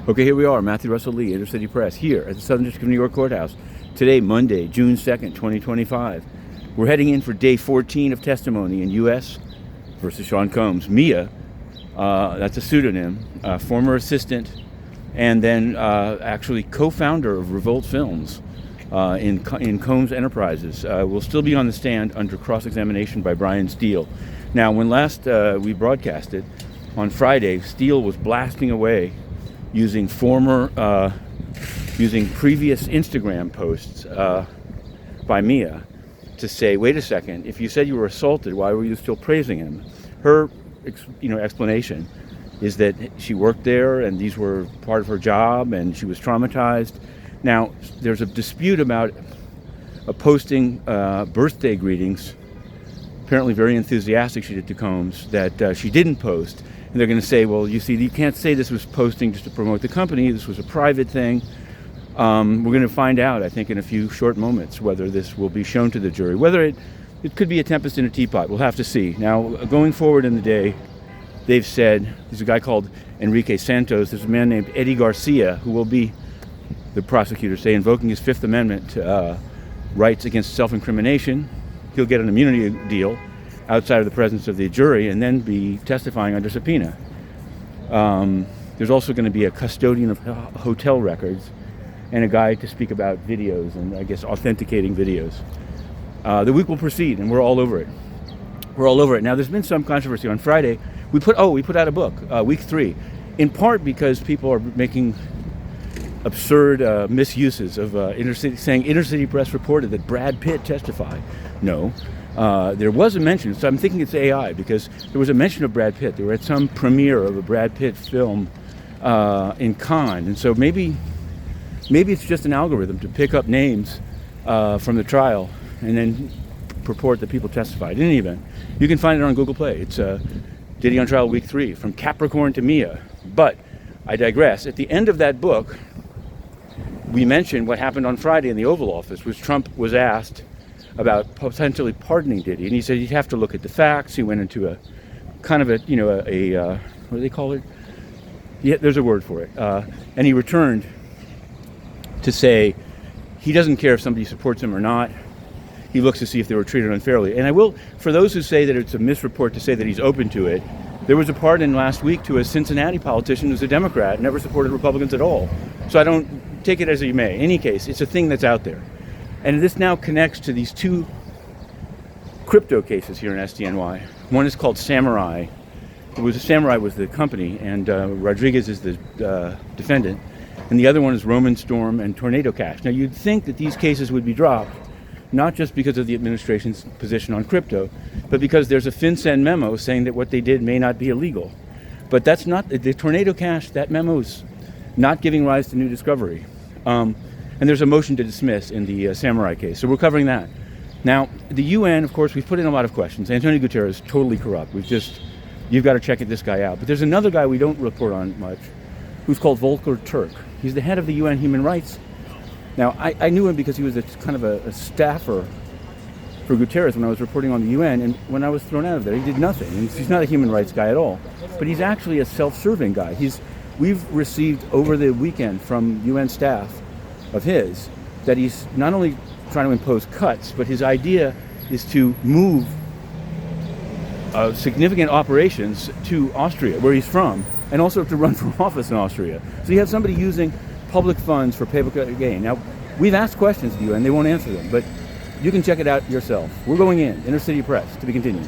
Okay, here we are, Matthew Russell Lee, Intercity Press, here at the Southern District of New York Courthouse. Today, Monday, June 2nd, 2025. We're heading in for day 14 of testimony in U.S. versus Sean Combs. Mia, that's a pseudonym, former assistant, and then actually co-founder of Revolt Films in Combs Enterprises, will still be on the stand under cross-examination by Brian Steele. Now, when last we broadcasted, on Friday, Steele was blasting away using previous Instagram posts by Mia to say, wait a second, if you said you were assaulted, why were you still praising him? Her explanation is that she worked there and these were part of her job and she was traumatized. Now, there's a dispute about posting birthday greetings, apparently very enthusiastic she did to Combs, that she didn't post. And they're going to say, well, you see, you can't say this was posting just to promote the company. This was a private thing. We're going to find out, I think, in a few short moments whether this will be shown to the jury. Whether it could be a tempest in a teapot. We'll have to see. Now, going forward in the day, they've said, there's a guy called Enrique Santos. There's a man named Eddie Garcia who will be, the prosecutors say, invoking his Fifth Amendment rights against self-incrimination. He'll get an immunity deal outside of the presence of the jury and then be testifying under subpoena. There's also going to be a custodian of hotel records and a guy to speak about videos and, I guess, authenticating videos. The week will proceed, and we're all over it. We're all over it. Now, there's been some controversy. On Friday, we put out a book, week 3, in part because people are making absurd misuses of saying Intercity Press reported that Brad Pitt testified. No. There was a mention, so I'm thinking it's AI, because there was a mention of Brad Pitt. They were at some premiere of a Brad Pitt film in Cannes, and so maybe it's just an algorithm to pick up names from the trial and then purport that people testified. In any event, you can find it on Google Play. It's Diddy on Trial Week 3, From Capricorn to Mia. But I digress. At the end of that book, we mentioned what happened on Friday in the Oval Office, which Trump was asked about potentially pardoning Diddy, and he said you'd have to look at the facts. He went into a kind of a what do they call it? Yeah, there's a word for it. And he returned to say he doesn't care if somebody supports him or not. He looks to see if they were treated unfairly. And I will, for those who say that it's a misreport to say that he's open to it, there was a pardon last week to a Cincinnati politician who's a Democrat, never supported Republicans at all. So I don't take it as you may. In any case, it's a thing that's out there. And this now connects to these 2 crypto cases here in SDNY. One is called Samourai. Samourai was the company, and Rodriguez is the defendant. And the other one is Roman Storm and Tornado Cash. Now, you'd think that these cases would be dropped, not just because of the administration's position on crypto, but because there's a FinCEN memo saying that what they did may not be illegal. But that's not, the Tornado Cash, that memo is not giving rise to new discovery. And there's a motion to dismiss in the Samourai case. So we're covering that. Now, the UN, of course, we've put in a lot of questions. Antonio Guterres is totally corrupt. You've got to check this guy out. But there's another guy we don't report on much, who's called Volker Turk. He's the head of the UN Human Rights. Now, I knew him because he was kind of a staffer for Guterres when I was reporting on the UN, and when I was thrown out of there, he did nothing. And he's not a human rights guy at all. But he's actually a self-serving guy. We've received over the weekend from UN staff of his that he's not only trying to impose cuts, but his idea is to move significant operations to Austria, where he's from, and also to run for office in Austria. So you have somebody using public funds for public gain. Now, we've asked questions to you, and they won't answer them, but you can check it out yourself. We're going in, Intercity Press, to be continued.